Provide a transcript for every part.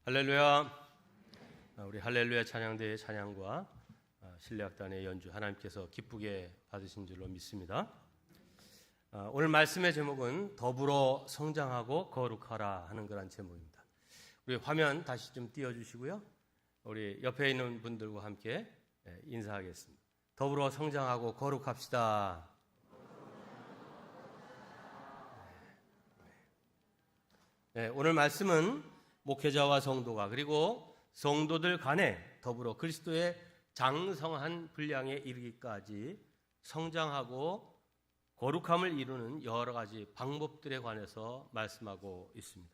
할렐루야. 우리 할렐루야 찬양대의 찬양과 신뢰악단의 연주 하나님께서 기쁘게 받으신 줄로 믿습니다. 오늘 말씀의 제목은 더불어 성장하고 거룩하라 하는 그런 제목입니다. 우리 화면 다시 좀 띄워주시고요. 우리 옆에 있는 분들과 함께 인사하겠습니다. 더불어 성장하고 거룩합시다. 오늘 말씀은 목회자와 성도가 그리고 성도들 간에 더불어 그리스도의 장성한 분량에 이르기까지 성장하고 거룩함을 이루는 여러 가지 방법들에 관해서 말씀하고 있습니다.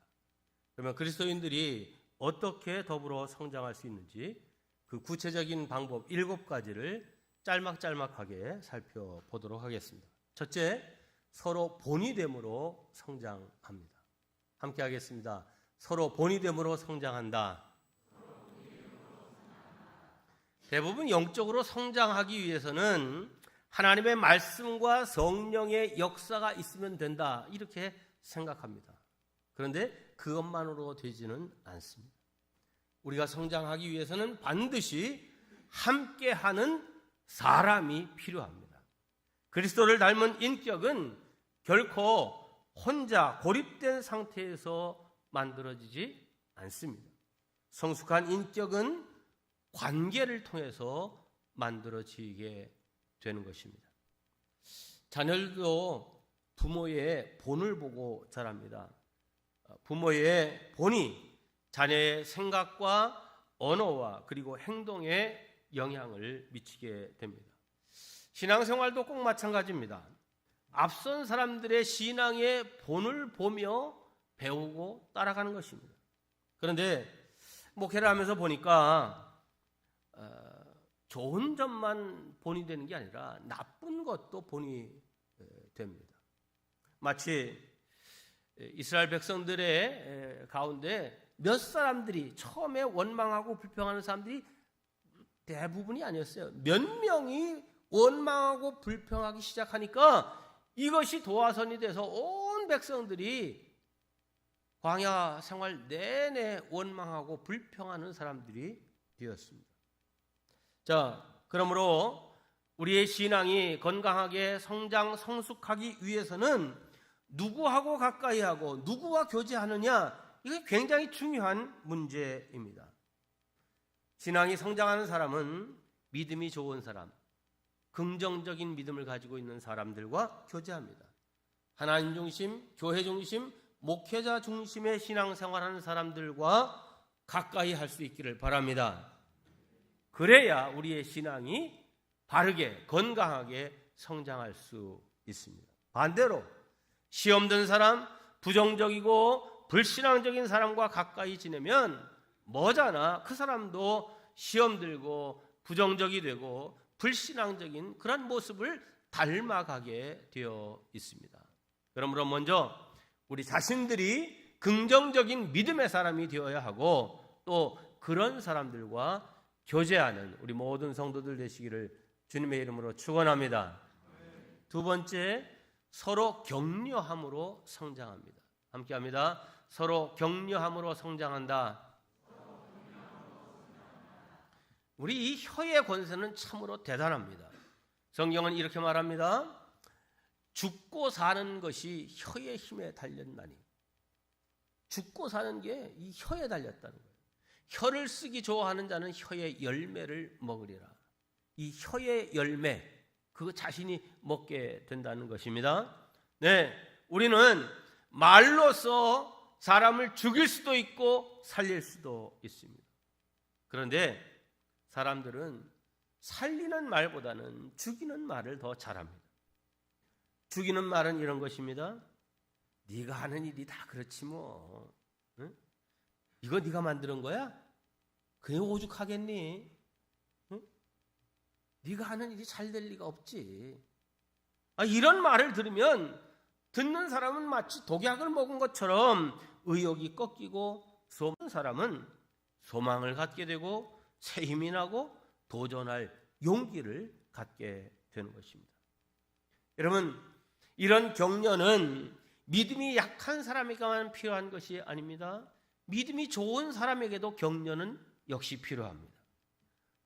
그러면 그리스도인들이 어떻게 더불어 성장할 수 있는지 그 구체적인 방법 7가지를 짤막짤막하게 살펴보도록 하겠습니다. 첫째, 서로 본이 됨으로 성장합니다. 함께 하겠습니다. 서로 본이 됨으로 성장한다. 대부분 영적으로 성장하기 위해서는 하나님의 말씀과 성령의 역사가 있으면 된다 이렇게 생각합니다. 그런데 그것만으로 되지는 않습니다. 우리가 성장하기 위해서는 반드시 함께하는 사람이 필요합니다. 그리스도를 닮은 인격은 결코 혼자 고립된 상태에서 만들어지지 않습니다. 성숙한 인격은 관계를 통해서 만들어지게 되는 것입니다. 자녀들도 부모의 본을 보고 자랍니다. 부모의 본이 자녀의 생각과 언어와 그리고 행동에 영향을 미치게 됩니다. 신앙생활도 꼭 마찬가지입니다. 앞선 사람들의 신앙의 본을 보며 배우고 따라가는 것입니다. 그런데 목회를 하면서 보니까 좋은 점만 본이 되는 게 아니라 나쁜 것도 본이 됩니다. 마치 이스라엘 백성들의 가운데 몇 사람들이 처음에 원망하고 불평하는 사람들이 대부분이 아니었어요. 몇 명이 원망하고 불평하기 시작하니까 이것이 도화선이 돼서 온 백성들이 광야 생활 내내 원망하고 불평하는 사람들이 되었습니다. 자, 그러므로 우리의 신앙이 건강하게 성장 성숙하기 위해서는 누구하고 가까이 하고 누구와 교제하느냐, 이게 굉장히 중요한 문제입니다. 신앙이 성장하는 사람은 믿음이 좋은 사람, 긍정적인 믿음을 가지고 있는 사람들과 교제합니다. 하나님 중심, 교회 중심, 목회자 중심의 신앙생활하는 사람들과 가까이 할 수 있기를 바랍니다. 그래야 우리의 신앙이 바르게 건강하게 성장할 수 있습니다. 반대로 시험 든 사람, 부정적이고 불신앙적인 사람과 가까이 지내면 뭐잖아, 그 사람도 시험 들고 부정적이 되고 불신앙적인 그런 모습을 닮아가게 되어 있습니다. 그러므로 먼저 우리 자신들이 긍정적인 믿음의 사람이 되어야 하고 또 그런 사람들과 교제하는 우리 모든 성도들 되시기를 주님의 이름으로 축원합니다. 두 번째, 서로 격려함으로 성장합니다. 함께합니다. 서로 격려함으로 성장한다. 우리 이 혀의 권세는 참으로 대단합니다. 성경은 이렇게 말합니다. 죽고 사는 것이 혀의 힘에 달렸나니. 죽고 사는 게 이 혀에 달렸다는 거예요. 혀를 쓰기 좋아하는 자는 혀의 열매를 먹으리라. 이 혀의 열매, 그거 자신이 먹게 된다는 것입니다. 네, 우리는 말로써 사람을 죽일 수도 있고 살릴 수도 있습니다. 그런데 사람들은 살리는 말보다는 죽이는 말을 더 잘합니다. 죽이는 말은 이런 것입니다. 네가 하는 일이 다 그렇지 뭐. 응? 이거 네가 만드는 거야? 그냥 오죽하겠니? 응? 네가 하는 일이 잘 될 리가 없지. 이런 말을 들으면 듣는 사람은 마치 독약을 먹은 것처럼 의욕이 꺾이고 소망 사람은 소망을 갖게 되고 새 힘이 나고 도전할 용기를 갖게 되는 것입니다. 여러분, 이런 격려는 믿음이 약한 사람에게만 필요한 것이 아닙니다. 믿음이 좋은 사람에게도 격려는 역시 필요합니다.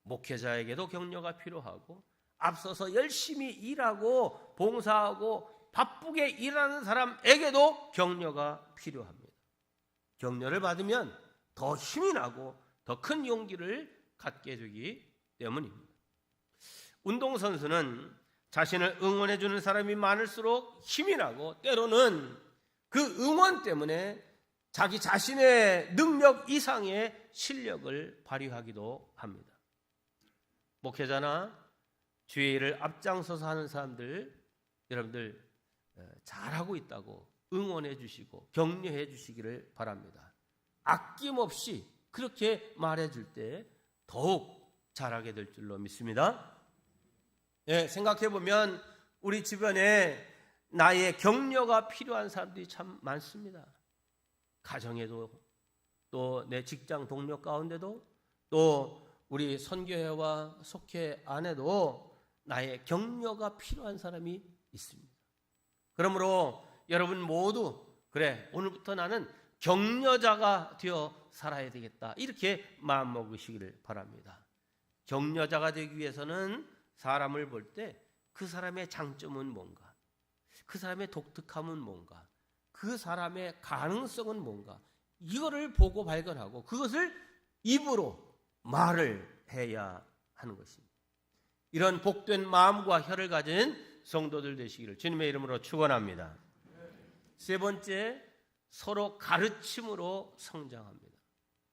목회자에게도 격려가 필요하고 앞서서 열심히 일하고 봉사하고 바쁘게 일하는 사람에게도 격려가 필요합니다. 격려를 받으면 더 힘이 나고 더 큰 용기를 갖게 되기 때문입니다. 운동선수는 자신을 응원해 주는 사람이 많을수록 힘이 나고 때로는 그 응원 때문에 자기 자신의 능력 이상의 실력을 발휘하기도 합니다. 목회자나 주의 일을 앞장서서 하는 사람들, 여러분들 잘하고 있다고 응원해 주시고 격려해 주시기를 바랍니다. 아낌없이 그렇게 말해 줄 때 더욱 잘하게 될 줄로 믿습니다. 생각해 보면 우리 주변에 나의 격려가 필요한 사람들이 참 많습니다. 가정에도, 또 내 직장 동료 가운데도, 또 우리 선교회와 속회 안에도 나의 격려가 필요한 사람이 있습니다. 그러므로 여러분 모두 그래, 오늘부터 나는 격려자가 되어 살아야 되겠다, 이렇게 마음먹으시기를 바랍니다. 격려자가 되기 위해서는 사람을 볼 때 그 사람의 장점은 뭔가, 그 사람의 독특함은 뭔가, 그 사람의 가능성은 뭔가, 이거를 보고 발견하고 그것을 입으로 말을 해야 하는 것입니다. 이런 복된 마음과 혀를 가진 성도들 되시기를 주님의 이름으로 축원합니다. 세 번째, 서로 가르침으로 성장합니다.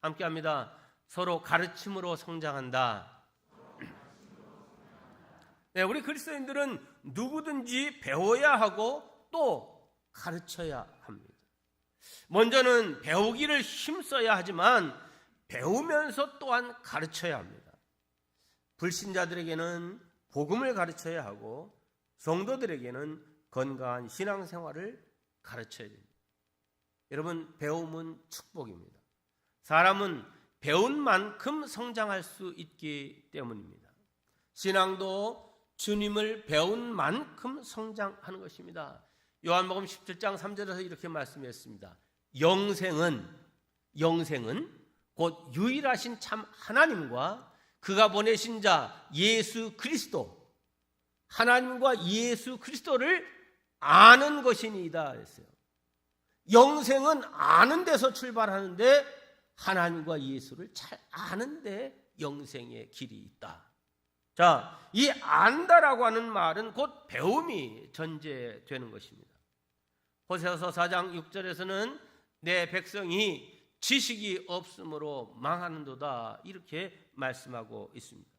함께합니다. 서로 가르침으로 성장한다. 네, 우리 그리스도인들은 누구든지 배워야 하고 또 가르쳐야 합니다. 먼저는 배우기를 힘써야 하지만 배우면서 또한 가르쳐야 합니다. 불신자들에게는 복음을 가르쳐야 하고 성도들에게는 건강한 신앙생활을 가르쳐야 됩니다. 여러분, 배움은 축복입니다. 사람은 배운 만큼 성장할 수 있기 때문입니다. 신앙도 주님을 배운 만큼 성장하는 것입니다. 요한복음 17장 3절에서 이렇게 말씀했습니다. 영생은 곧 유일하신 참 하나님과 그가 보내신 자 예수 그리스도, 하나님과 예수 그리스도를 아는 것이니이다 했어요. 영생은 아는 데서 출발하는데 하나님과 예수를 잘 아는데 영생의 길이 있다. 자, 이 안다라고 하는 말은 곧 배움이 전제되는 것입니다. 호세아서 4장 6절에서는 내 백성이 지식이 없으므로 망하는도다, 이렇게 말씀하고 있습니다.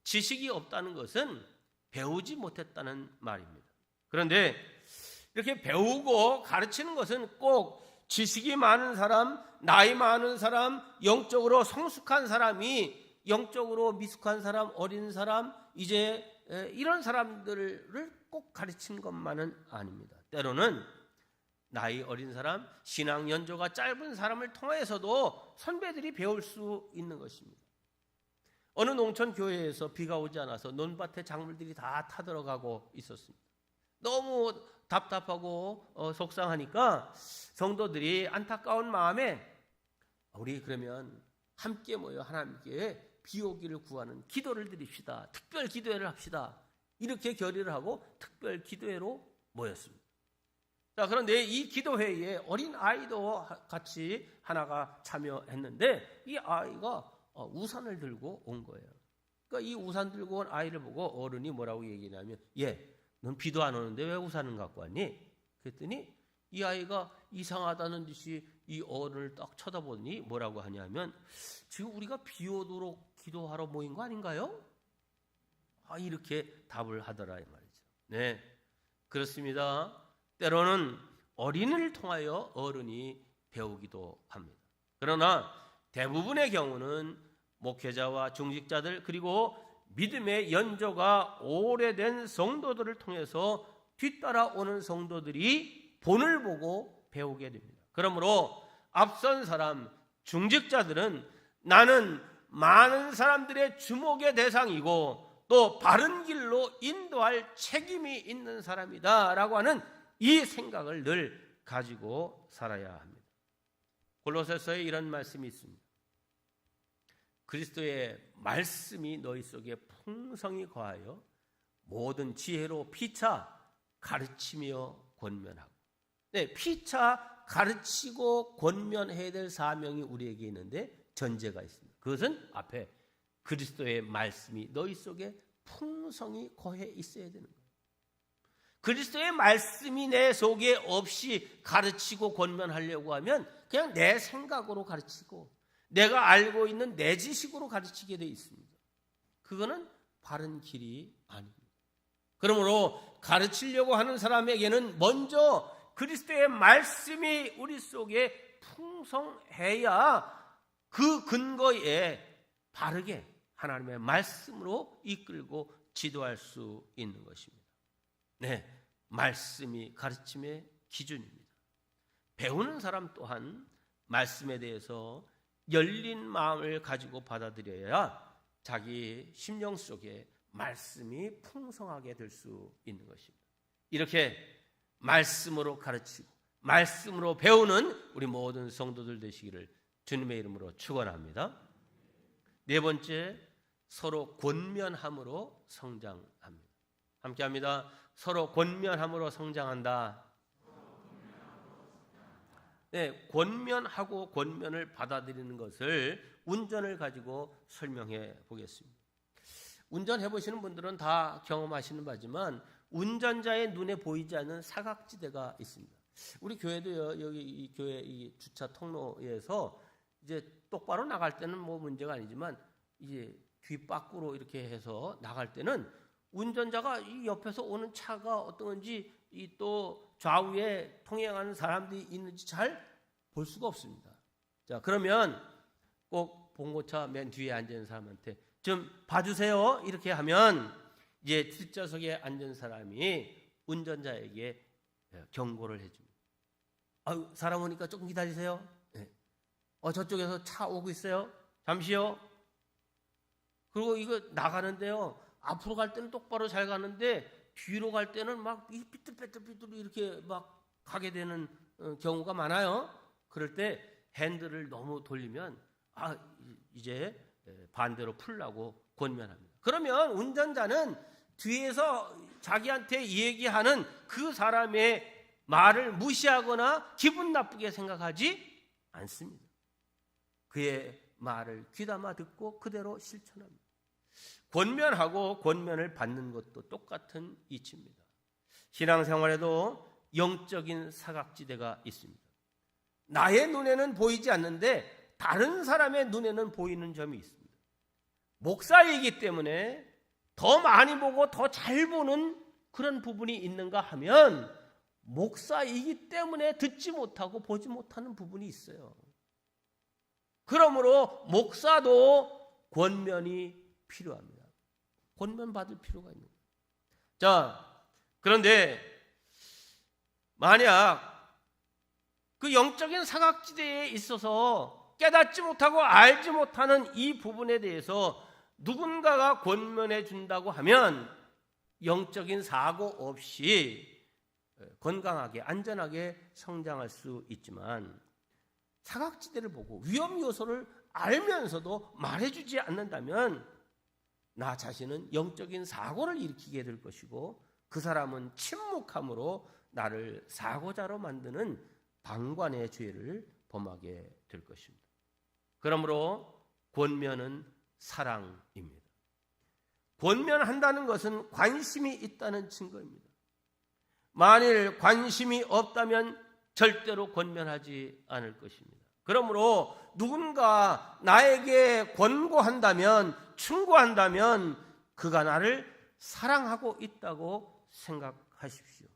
지식이 없다는 것은 배우지 못했다는 말입니다. 그런데 이렇게 배우고 가르치는 것은 꼭 지식이 많은 사람, 나이 많은 사람, 영적으로 성숙한 사람이, 영적으로 미숙한 사람, 어린 사람, 이제 이런 사람들을 꼭 가르치는 것만은 아닙니다. 때로는 나이 어린 사람, 신앙 연조가 짧은 사람을 통해서도 선배들이 배울 수 있는 것입니다. 어느 농촌 교회에서 비가 오지 않아서 논밭에 작물들이 다 타들어가고 있었습니다. 너무 답답하고 속상하니까 성도들이 안타까운 마음에 우리 그러면 함께 모여 하나님께 비 오기를 구하는 기도를 드립시다. 특별 기도회를 합시다. 이렇게 결의를 하고 특별 기도회로 모였습니다. 자, 그런데 이 기도회에 어린 아이도 같이 하나가 참여했는데 이 아이가 우산을 들고 온 거예요. 그러니까 이 우산 들고 온 아이를 보고 어른이 뭐라고 얘기하냐면, 넌 비도 안 오는데 왜 우산을 갖고 왔니? 그랬더니 이 아이가 이상하다는 듯이 이 어른을 딱 쳐다보니 뭐라고 하냐면, 지금 우리가 비 오도록 기도하러 모인 거 아닌가요? 이렇게 답을 하더라 이 말이죠. 네, 그렇습니다. 때로는 어린이를 통하여 어른이 배우기도 합니다. 그러나 대부분의 경우는 목회자와 중직자들, 그리고 믿음의 연조가 오래된 성도들을 통해서 뒤따라오는 성도들이 본을 보고 배우게 됩니다. 그러므로 앞선 사람, 중직자들은 나는 많은 사람들의 주목의 대상이고 또 바른 길로 인도할 책임이 있는 사람이다 라고 하는 이 생각을 늘 가지고 살아야 합니다. 골로새서에 이런 말씀이 있습니다. 그리스도의 말씀이 너희 속에 풍성히 거하여 모든 지혜로 피차 가르치며 권면하고. 네, 피차 가르치고 권면해야 될 사명이 우리에게 있는데 전제가 있습니다. 그것은 앞에 그리스도의 말씀이 너희 속에 풍성히 거해 있어야 되는 거예요. 그리스도의 말씀이 내 속에 없이 가르치고 권면하려고 하면 그냥 내 생각으로 가르치고 내가 알고 있는 내 지식으로 가르치게 되어 있습니다. 그거는 바른 길이 아닙니다. 그러므로 가르치려고 하는 사람에게는 먼저 그리스도의 말씀이 우리 속에 풍성해야 그 근거에 바르게 하나님의 말씀으로 이끌고 지도할 수 있는 것입니다. 네, 말씀이 가르침의 기준입니다. 배우는 사람 또한 말씀에 대해서 열린 마음을 가지고 받아들여야 자기 심령 속에 말씀이 풍성하게 될 수 있는 것입니다. 이렇게 말씀으로 가르치고 말씀으로 배우는 우리 모든 성도들 되시기를 주님의 이름으로 축원합니다. 네 번째, 서로 권면함으로 성장합니다. 함께합니다. 서로 권면함으로 성장한다. 네, 권면하고 권면을 받아들이는 것을 운전을 가지고 설명해 보겠습니다. 운전해 보시는 분들은 다 경험하시는 바지만 운전자의 눈에 보이지 않는 사각지대가 있습니다. 우리 교회도요, 여기 이 교회 이 주차 통로에서 이제 똑바로 나갈 때는 뭐 문제가 아니지만 이제 귀 밖으로 이렇게 해서 나갈 때는 운전자가 이 옆에서 오는 차가 어떤 건지 이 또 좌우에 통행하는 사람들이 있는지 잘 볼 수가 없습니다. 자, 그러면 꼭 봉고차 맨 뒤에 앉아 있는 사람한테 좀 봐주세요 이렇게 하면 이제 뒷좌석에 앉은 사람이 운전자에게 경고를 해줍니다. 아유, 사람 오니까 조금 기다리세요. 네. 저쪽에서 차 오고 있어요. 잠시요. 그리고 이거 나가는데요. 앞으로 갈 때는 똑바로 잘 가는데 뒤로 갈 때는 막 삐뚤빼뚤 이렇게 막 가게 되는 경우가 많아요. 그럴 때 핸들을 너무 돌리면 이제 반대로 풀라고 권면합니다. 그러면 운전자는 뒤에서 자기한테 얘기하는 그 사람의 말을 무시하거나 기분 나쁘게 생각하지 않습니다. 그의 말을 귀담아 듣고 그대로 실천합니다. 권면하고 권면을 받는 것도 똑같은 이치입니다. 신앙생활에도 영적인 사각지대가 있습니다. 나의 눈에는 보이지 않는데 다른 사람의 눈에는 보이는 점이 있습니다. 목사이기 때문에 더 많이 보고 더 잘 보는 그런 부분이 있는가 하면 목사이기 때문에 듣지 못하고 보지 못하는 부분이 있어요. 그러므로 목사도 권면이 필요합니다. 권면 받을 필요가 있는 거예요. 자, 그런데 만약 그 영적인 사각지대에 있어서 깨닫지 못하고 알지 못하는 이 부분에 대해서 누군가가 권면해 준다고 하면 영적인 사고 없이 건강하게 안전하게 성장할 수 있지만 사각지대를 보고 위험 요소를 알면서도 말해주지 않는다면 나 자신은 영적인 사고를 일으키게 될 것이고 그 사람은 침묵함으로 나를 사고자로 만드는 방관의 죄를 범하게 될 것입니다. 그러므로 권면은 사랑입니다. 권면한다는 것은 관심이 있다는 증거입니다. 만일 관심이 없다면 절대로 권면하지 않을 것입니다. 그러므로 누군가 나에게 권고한다면, 충고한다면 그가 나를 사랑하고 있다고 생각하십시오.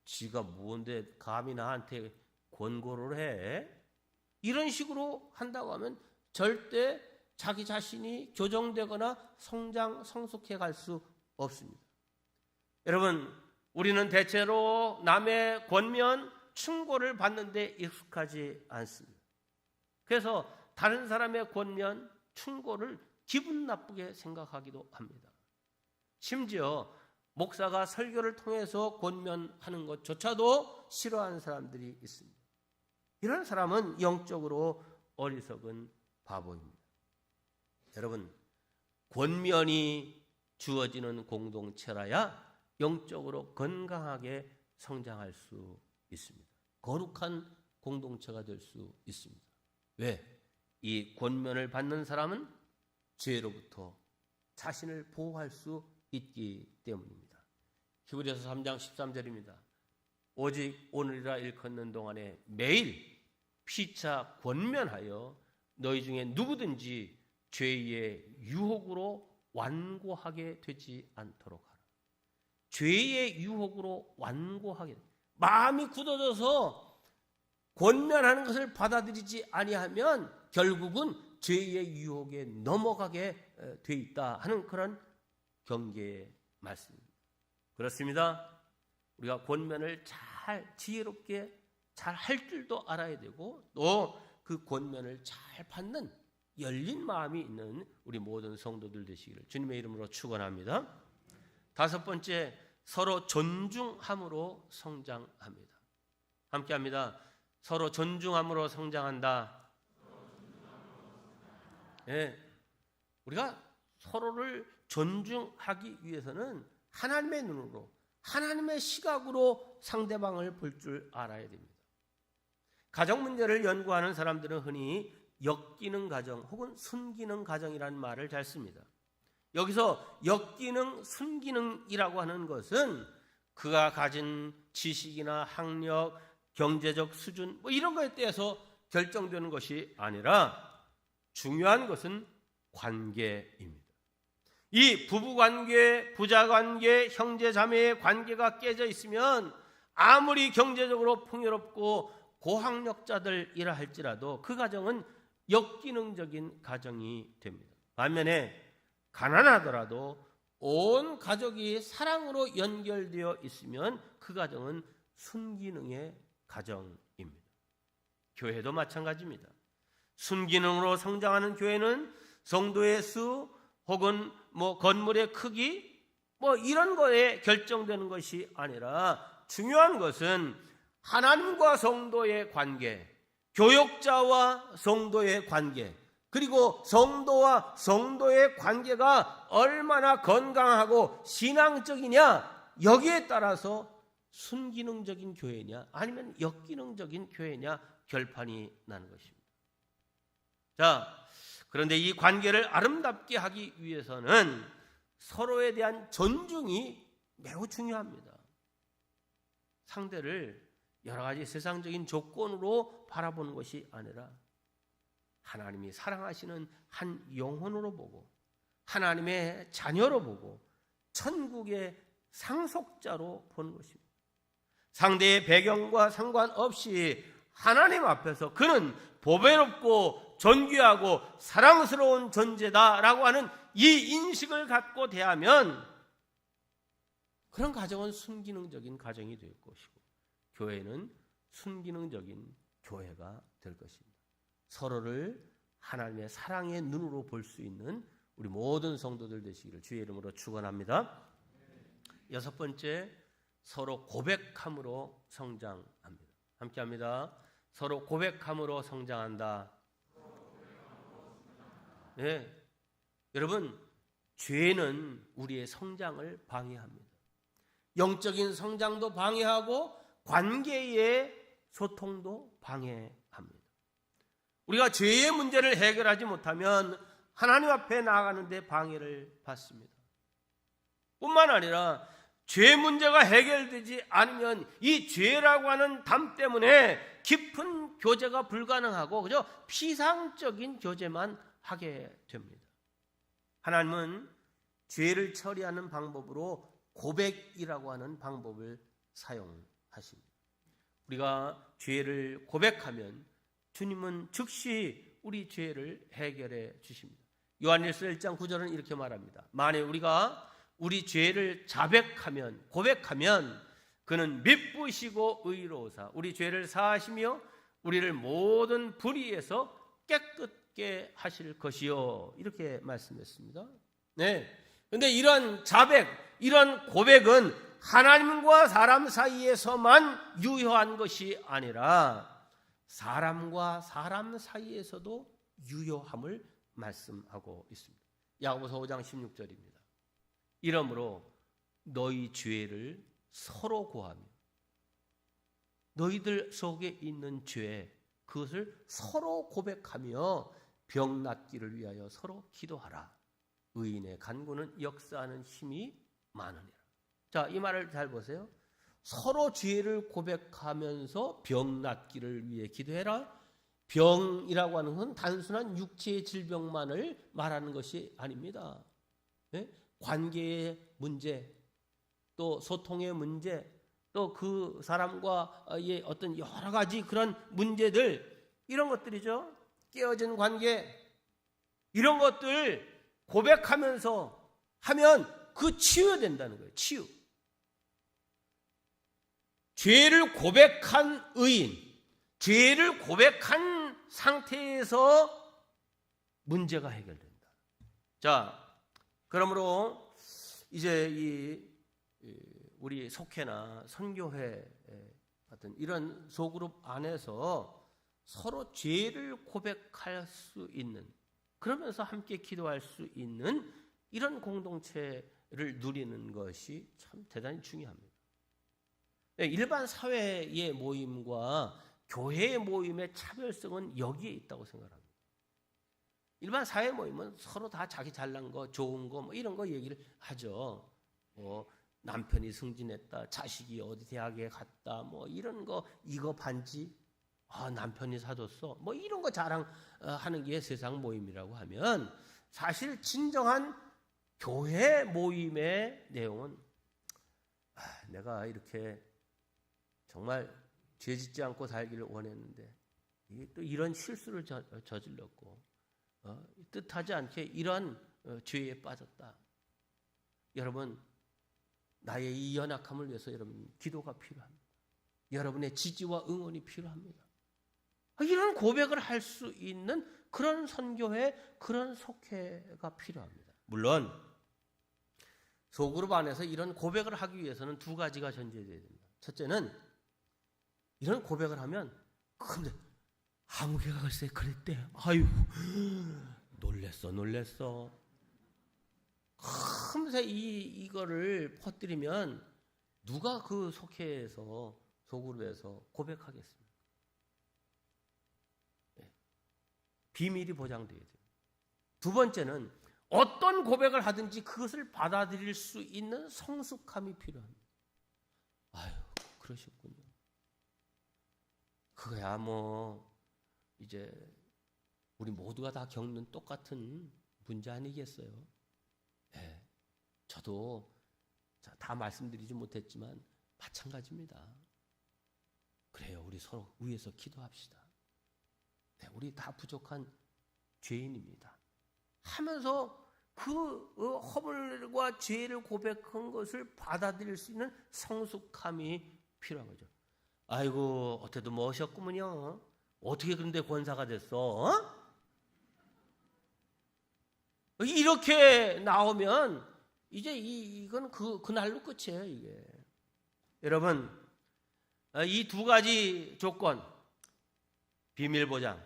지가 뭔데 감히 나한테 권고를 해? 이런 식으로 한다고 하면 절대 자기 자신이 교정되거나 성숙해 갈 수 없습니다. 여러분, 우리는 대체로 남의 권면, 충고를 받는데 익숙하지 않습니다. 그래서 다른 사람의 권면, 충고를 기분 나쁘게 생각하기도 합니다. 심지어 목사가 설교를 통해서 권면하는 것조차도 싫어하는 사람들이 있습니다. 이런 사람은 영적으로 어리석은 바보입니다. 여러분, 권면이 주어지는 공동체라야 영적으로 건강하게 성장할 수 있습니다. 거룩한 공동체가 될 수 있습니다. 왜? 이 권면을 받는 사람은 죄로부터 자신을 보호할 수 있기 때문입니다. 히브리서 3장 13절입니다. 오직 오늘이라 일컫는 동안에 매일 피차 권면하여 너희 중에 누구든지 죄의 유혹으로 완고하게 되지 않도록 하라. 죄의 유혹으로 완고하게, 마음이 굳어져서 권면하는 것을 받아들이지 아니하면 결국은 죄의 유혹에 넘어가게 돼 있다 하는 그런 경계의 말씀입니다. 그렇습니다. 우리가 권면을 잘 지혜롭게 잘 할 줄도 알아야 되고 또 그 권면을 잘 받는 열린 마음이 있는 우리 모든 성도들 되시기를 주님의 이름으로 축원합니다. 다섯 번째, 서로 존중함으로 성장합니다. 함께합니다. 서로 존중함으로 성장한다. 네, 우리가 서로를 존중하기 위해서는 하나님의 눈으로, 하나님의 시각으로 상대방을 볼 줄 알아야 됩니다. 가정 문제를 연구하는 사람들은 흔히 역기능 가정 혹은 순기능 가정이라는 말을 잘 씁니다. 여기서 역기능, 순기능이라고 하는 것은 그가 가진 지식이나 학력, 경제적 수준 이런 거에 대해서 결정되는 것이 아니라 중요한 것은 관계입니다. 이 부부관계, 부자관계, 형제자매의 관계가 깨져 있으면 아무리 경제적으로 풍요롭고 고학력자들이라 할지라도 그 가정은 역기능적인 가정이 됩니다. 반면에 가난하더라도 온 가족이 사랑으로 연결되어 있으면 그 가정은 순기능의 가정입니다. 교회도 마찬가지입니다. 순기능으로 성장하는 교회는 성도의 수 혹은 건물의 크기 이런 거에 결정되는 것이 아니라 중요한 것은 하나님과 성도의 관계, 교역자와 성도의 관계, 그리고 성도와 성도의 관계가 얼마나 건강하고 신앙적이냐, 여기에 따라서 순기능적인 교회냐 아니면 역기능적인 교회냐 결판이 나는 것입니다. 자, 그런데 이 관계를 아름답게 하기 위해서는 서로에 대한 존중이 매우 중요합니다. 상대를 여러 가지 세상적인 조건으로 바라보는 것이 아니라 하나님이 사랑하시는 한 영혼으로 보고 하나님의 자녀로 보고 천국의 상속자로 보는 것입니다. 상대의 배경과 상관없이 하나님 앞에서 그는 보배롭고 존귀하고 사랑스러운 존재다라고 하는 이 인식을 갖고 대하면 그런 가정은 순기능적인 가정이 될 것이고 교회는 순기능적인 교회가 될 것입니다. 서로를 하나님의 사랑의 눈으로 볼 수 있는 우리 모든 성도들 되시기를 주의 이름으로 축원합니다. 여섯 번째, 서로 고백함으로 성장합니다. 함께합니다. 서로 고백함으로 성장한다. 네, 여러분, 죄는 우리의 성장을 방해합니다. 영적인 성장도 방해하고 관계의 소통도 방해합니다. 우리가 죄의 문제를 해결하지 못하면 하나님 앞에 나아가는 데 방해를 받습니다. 뿐만 아니라 죄 문제가 해결되지 않으면 이 죄라고 하는 담 때문에 깊은 교제가 불가능하고 그저 피상적인 교제만 하게 됩니다. 하나님은 죄를 처리하는 방법으로 고백이라고 하는 방법을 사용하십니다. 우리가 죄를 고백하면 주님은 즉시 우리 죄를 해결해 주십니다. 요한일서 1장 9절은 이렇게 말합니다. 만일 우리가 우리 죄를 자백하면, 고백하면 그는 미쁘시고 의로우사 우리 죄를 사하시며 우리를 모든 불의에서 깨끗게 하실 것이요, 이렇게 말씀했습니다. 네. 근데 이런 자백, 이런 고백은 하나님과 사람 사이에서만 유효한 것이 아니라 사람과 사람 사이에서도 유효함을 말씀하고 있습니다. 야고보서 5장 16절입니다. 이러므로 너희 죄를 서로 고하며 너희들 속에 있는 죄 그것을 서로 고백하며 병 낫기를 위하여 서로 기도하라. 의인의 간구는 역사하는 힘이 많으니라. 자, 이 말을 잘 보세요. 서로 죄를 고백하면서 병 낫기를 위해 기도해라. 병이라고 하는 건 단순한 육체의 질병만을 말하는 것이 아닙니다. 네? 관계의 문제, 또 소통의 문제, 또 그 사람과의 어떤 여러 가지 그런 문제들, 이런 것들이죠. 깨어진 관계, 이런 것들 고백하면서 하면 그 치유된다는 거예요. 치유. 죄를 고백한 의인, 죄를 고백한 상태에서 문제가 해결된다. 자, 그러므로 이제 우리 속회나 선교회 같은 이런 소그룹 안에서 서로 죄를 고백할 수 있는, 그러면서 함께 기도할 수 있는 이런 공동체를 누리는 것이 참 대단히 중요합니다. 일반 사회의 모임과 교회의 모임의 차별성은 여기에 있다고 생각합니다. 일반 사회 모임은 서로 다 자기 잘난 거, 좋은 거, 뭐 이런 거 얘기를 하죠. 남편이 승진했다, 자식이 어디 대학에 갔다, 뭐 이런 거, 이거 반지, 남편이 사줬어, 뭐 이런 거 자랑하는 게 세상 모임이라고 하면, 사실 진정한 교회 모임의 내용은 내가 이렇게 정말 죄 짓지 않고 살기를 원했는데 또 이런 실수를 저질렀고 뜻하지 않게 이런 죄에 빠졌다. 여러분, 나의 이 연약함을 위해서 여러분 기도가 필요합니다. 여러분의 지지와 응원이 필요합니다. 이런 고백을 할 수 있는 그런 선교회, 그런 속회가 필요합니다. 물론 소그룹 안에서 이런 고백을 하기 위해서는 두 가지가 전제되어야 됩니다. 첫째는 이런 고백을 하면, 근데 아무개가 글쎄 그랬대, 아유 놀랬어. 금세 이거를 퍼뜨리면 누가 그 속회에서, 소그룹에서 고백하겠습니까? 네. 비밀이 보장돼야 돼요. 두 번째는 어떤 고백을 하든지 그것을 받아들일 수 있는 성숙함이 필요합니다. 아유, 그러셨군요. 그거야 뭐 이제 우리 모두가 다 겪는 똑같은 문제 아니겠어요? 네, 저도 다 말씀드리지 못했지만 마찬가지입니다. 그래요, 우리 서로 위해서 기도합시다. 네, 우리 다 부족한 죄인입니다. 하면서 그 허물과 죄를 고백한 것을 받아들일 수 있는 성숙함이 필요한 거죠. 아이고, 어때도 멋있었구먼요. 어떻게 그런데 권사가 됐어? 이렇게 나오면 이제 이건 그날로 끝이에요, 이게. 여러분, 이 두 가지 조건, 비밀 보장,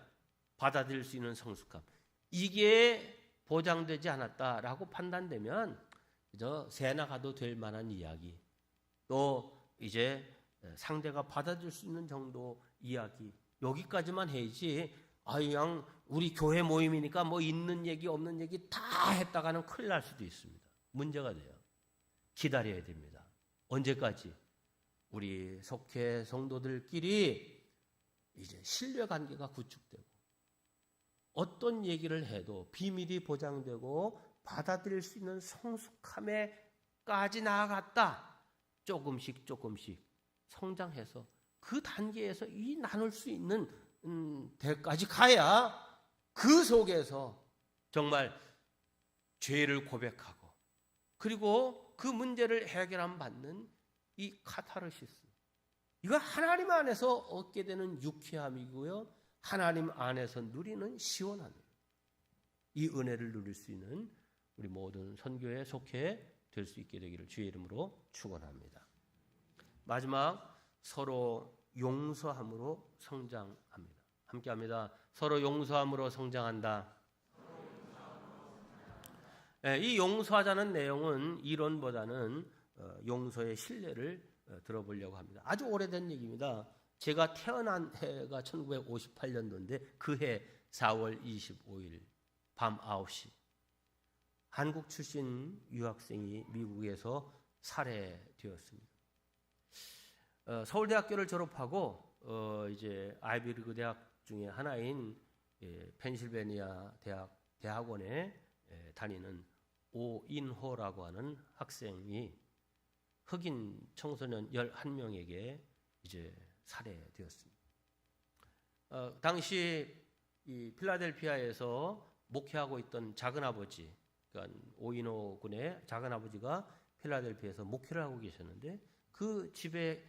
받아들일 수 있는 성숙함, 이게 보장되지 않았다라고 판단되면 그저 새나 가도 될 만한 이야기, 또 이제 상대가 받아들일 수 있는 정도 이야기, 여기까지만 해야지, 그냥 우리 교회 모임이니까 뭐 있는 얘기 없는 얘기 다 했다가는 큰일 날 수도 있습니다. 문제가 돼요. 기다려야 됩니다. 언제까지? 우리 속회 성도들끼리 이제 신뢰관계가 구축되고 어떤 얘기를 해도 비밀이 보장되고 받아들일 수 있는 성숙함에까지 나아갔다. 조금씩 성장해서 그 단계에서 이 나눌 수 있는 데까지 가야 그 속에서 정말 죄를 고백하고 그리고 그 문제를 해결함 받는 이 카타르시스, 이거 하나님 안에서 얻게 되는 유쾌함이고요, 하나님 안에서 누리는 시원함이에요. 이 은혜를 누릴 수 있는 우리 모든 선교에 속해 될 수 있게 되기를 주의 이름으로 축원합니다. 마지막, 서로 용서함으로 성장합니다. 함께합니다. 서로 용서함으로 성장한다. 이 용서하자는 내용은 이론보다는 용서의 신뢰를 들어보려고 합니다. 아주 오래된 얘기입니다. 제가 태어난 해가 1958년도인데 그 해 4월 25일 밤 9시 한국 출신 유학생이 미국에서 살해되었습니다. 서울대학교를 졸업하고 이제 아이비리그 대학 중에 하나인 펜실베니아 대학원에 다니는 오인호라고 하는 학생이 흑인 청소년 11명에게 이제 살해되었습니다. 당시 이 필라델피아에서 목회하고 있던 작은아버지, 그러니까 오인호 군의 작은아버지가 필라델피아에서 목회를 하고 계셨는데 그 집에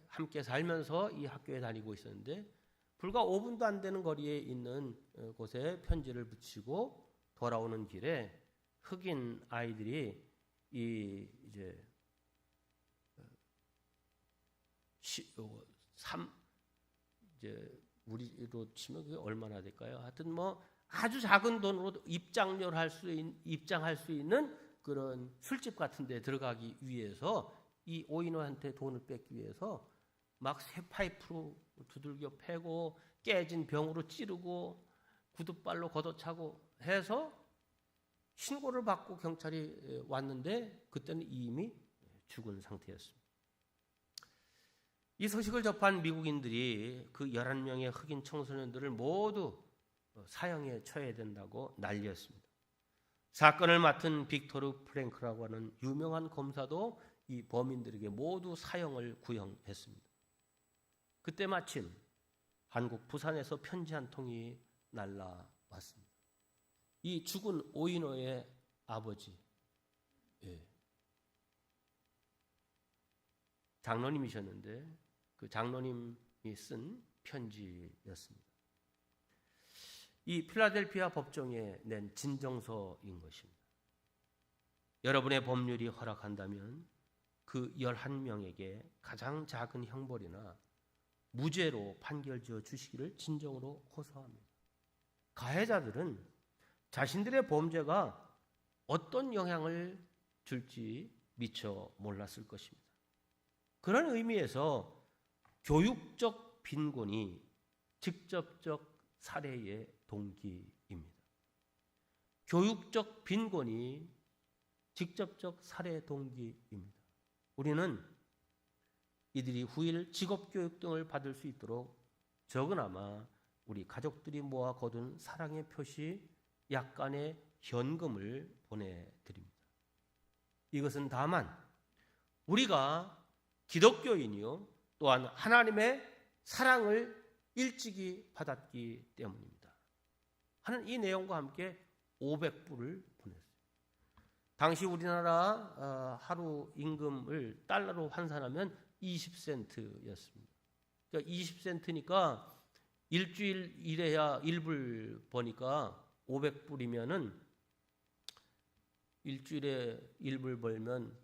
함께 살면서 이 학교에 다니고 있었는데 불과 5분도 안 되는 거리에 있는 곳에 편지를 붙이고 돌아오는 길에 흑인 아이들이 이제 이제 우리로 치면 그게 얼마나 될까요? 하여튼 뭐 아주 작은 돈으로 입장할 수 있는 그런 술집 같은 데 들어가기 위해서 이 오인호한테 돈을 뺏기 위해서 막 쇠파이프로 두들겨 패고 깨진 병으로 찌르고 구두발로 걷어차고 해서 신고를 받고 경찰이 왔는데 그때는 이미 죽은 상태였습니다. 이 소식을 접한 미국인들이 그 11명의 흑인 청소년들을 모두 사형에 처해야 된다고 난리였습니다. 사건을 맡은 빅토르 프랭크라고 하는 유명한 검사도 이 범인들에게 모두 사형을 구형했습니다. 그때 마침 한국 부산에서 편지 한 통이 날라왔습니다. 이 죽은 오인호의 아버지, 장로님이셨는데 그 장로님이 쓴 편지였습니다. 이 필라델피아 법정에 낸 진정서인 것입니다. 여러분의 법률이 허락한다면 그 11명에게 가장 작은 형벌이나 무죄로 판결지어 주시기를 진정으로 호소합니다. 가해자들은 자신들의 범죄가 어떤 영향을 줄지 미처 몰랐을 것입니다. 그런 의미에서 교육적 빈곤이 직접적 살해의 동기입니다. 교육적 빈곤이 직접적 살해 동기입니다. 우리는 이들이 후일 직업교육 등을 받을 수 있도록 적으나마 우리 가족들이 모아 거둔 사랑의 표시 약간의 현금을 보내드립니다. 이것은 다만 우리가 기독교인이요 또한 하나님의 사랑을 일찍이 받았기 때문입니다. 하는 이 내용과 함께 500불을 보냈어요. 당시 우리나라 하루 임금을 달러로 환산하면 20센트였습니다. 그러니까 20센트니까 일주일 일해야 1불 버니까 500불이면은 일주일에 1불 벌면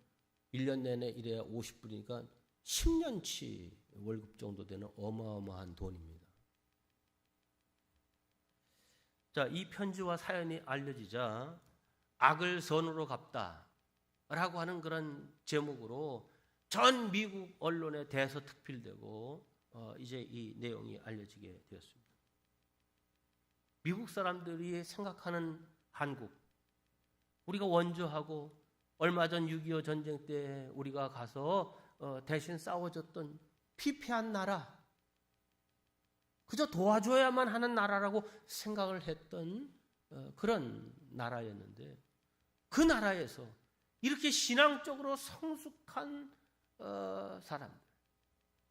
1년 내내 일해야 50불이니까 10년치 월급 정도 되는 어마어마한 돈입니다. 자, 이 편지와 사연이 알려지자 악을 선으로 갚다라고 하는 그런 제목으로 전 미국 언론에 대서특필되고 이제 이 내용이 알려지게 되었습니다. 미국 사람들이 생각하는 한국, 우리가 원조하고 얼마 전 6.25 전쟁 때 우리가 가서 대신 싸워줬던 피폐한 나라, 그저 도와줘야만 하는 나라라고 생각을 했던 그런 나라였는데 그 나라에서 이렇게 신앙적으로 성숙한 사람들,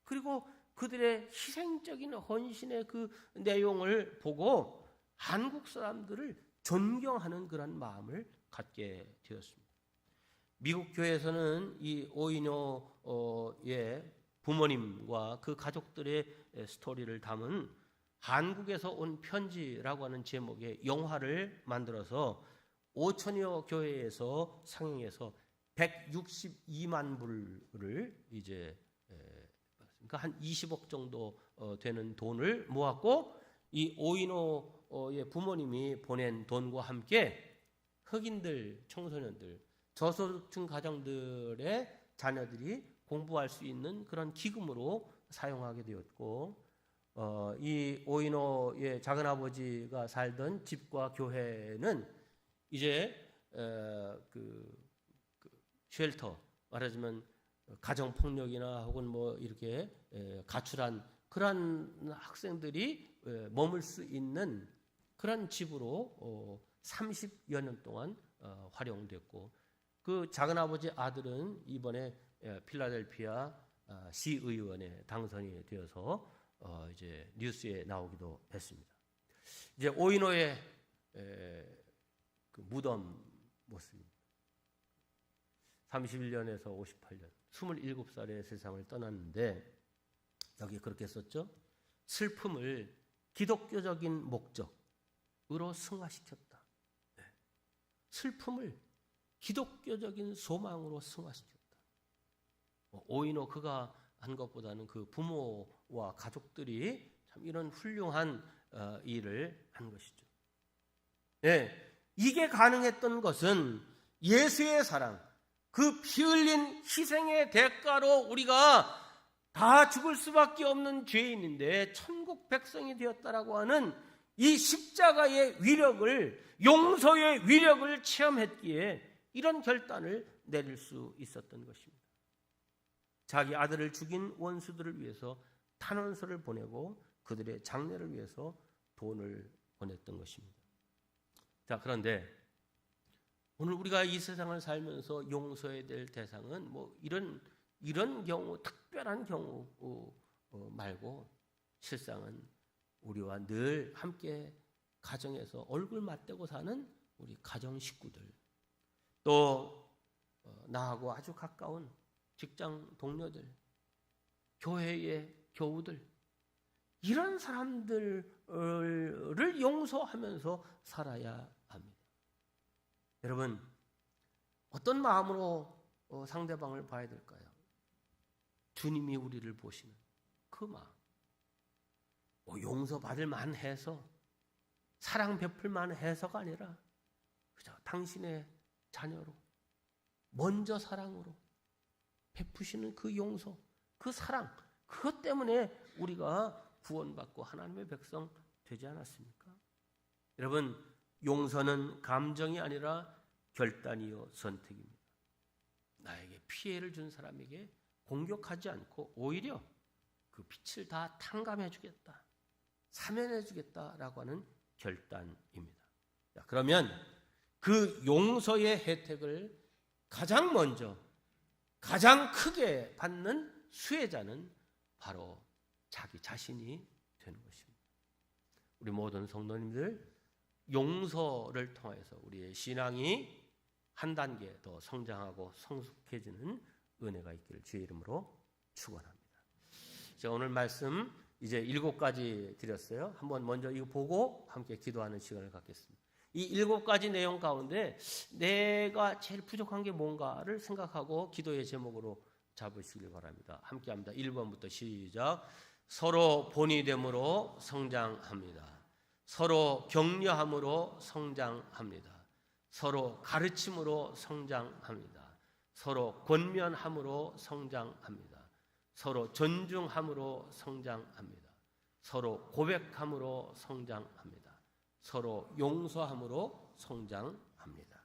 그리고 그들의 희생적인 헌신의 그 내용을 보고 한국 사람들을 존경하는 그런 마음을 갖게 되었습니다. 미국 교회에서는 이 오인호의 부모님과 그 가족들의 스토리를 담은 한국에서 온 편지라고 하는 제목의 영화를 만들어서 5천여 교회에서 상영해서 162만 불을 이제 그러니까 한 20억 정도 되는 돈을 모았고 이 오이노의 부모님이 보낸 돈과 함께 흑인들, 청소년들, 저소득층 가정들의 자녀들이 공부할 수 있는 그런 기금으로 사용하게 되었고 이 오이노의 작은아버지가 살던 집과 교회는 이제 그 쉘터, 말하자면 가정폭력이나 혹은 뭐 이렇게 가출한 그런 학생들이 머물 수 있는 그런 집으로 30여 년 동안 활용됐고 그 작은아버지 아들은 이번에 필라델피아 시의원에 당선이 되어서 이제 뉴스에 나오기도 했습니다. 이제 오이노의 그 무덤 모습입니다. 31년에서 58년, 27살에 세상을 떠났는데 여기 그렇게 썼죠. 슬픔을 기독교적인 목적으로 승화시켰다. 네. 슬픔을 기독교적인 소망으로 승화시켰다. 오이노 그가 한 것보다는 그 부모와 가족들이 참 이런 훌륭한 일을 한 것이죠. 네. 이게 가능했던 것은 예수의 사랑, 그 피 흘린 희생의 대가로 우리가 다 죽을 수밖에 없는 죄인인데 천국 백성이 되었다라고 하는 이 십자가의 위력을, 용서의 위력을 체험했기에 이런 결단을 내릴 수 있었던 것입니다. 자기 아들을 죽인 원수들을 위해서 탄원서를 보내고 그들의 장례를 위해서 돈을 보냈던 것입니다. 자, 그런데 오늘 우리가 이 세상을 살면서 용서해야 될 대상은 뭐 이런 경우, 특별한 경우 말고 실상은 우리와 늘 함께 가정에서 얼굴 맞대고 사는 우리 가정 식구들, 또 나하고 아주 가까운 직장 동료들, 교회의 교우들, 이런 사람들을 용서하면서 살아야 합니다. 여러분, 어떤 마음으로 상대방을 봐야 될까요? 주님이 우리를 보시는 그 마음. 용서받을 만해서, 사랑 베풀 만해서가 아니라 그저 당신의 자녀로, 먼저 사랑으로 베푸시는 그 용서, 그 사랑, 그것 때문에 우리가 구원받고 하나님의 백성 되지 않았습니까? 여러분, 용서는 감정이 아니라 결단이요 선택입니다. 나에게 피해를 준 사람에게 공격하지 않고 오히려 그 빛을 다 탕감해 주겠다, 사면해 주겠다라고 하는 결단입니다. 자, 그러면 그 용서의 혜택을 가장 먼저, 가장 크게 받는 수혜자는 바로 자기 자신이 되는 것입니다. 우리 모든 성도님들, 용서를 통해서 우리의 신앙이 한 단계 더 성장하고 성숙해지는 은혜가 있기를 주의 이름으로 축원합니다. 제가 오늘 말씀 이제 7가지 드렸어요. 한번 먼저 이거 보고 함께 기도하는 시간을 갖겠습니다. 이 7가지 내용 가운데 내가 제일 부족한 게 뭔가를 생각하고 기도의 제목으로 잡으시길 바랍니다. 함께 합니다. 1번부터 시작. 서로 본이 됨으로 성장합니다. 서로 격려함으로 성장합니다. 서로 가르침으로 성장합니다. 서로 권면함으로 성장합니다. 서로 존중함으로 성장합니다. 서로 고백함으로 성장합니다. 서로 용서함으로 성장합니다.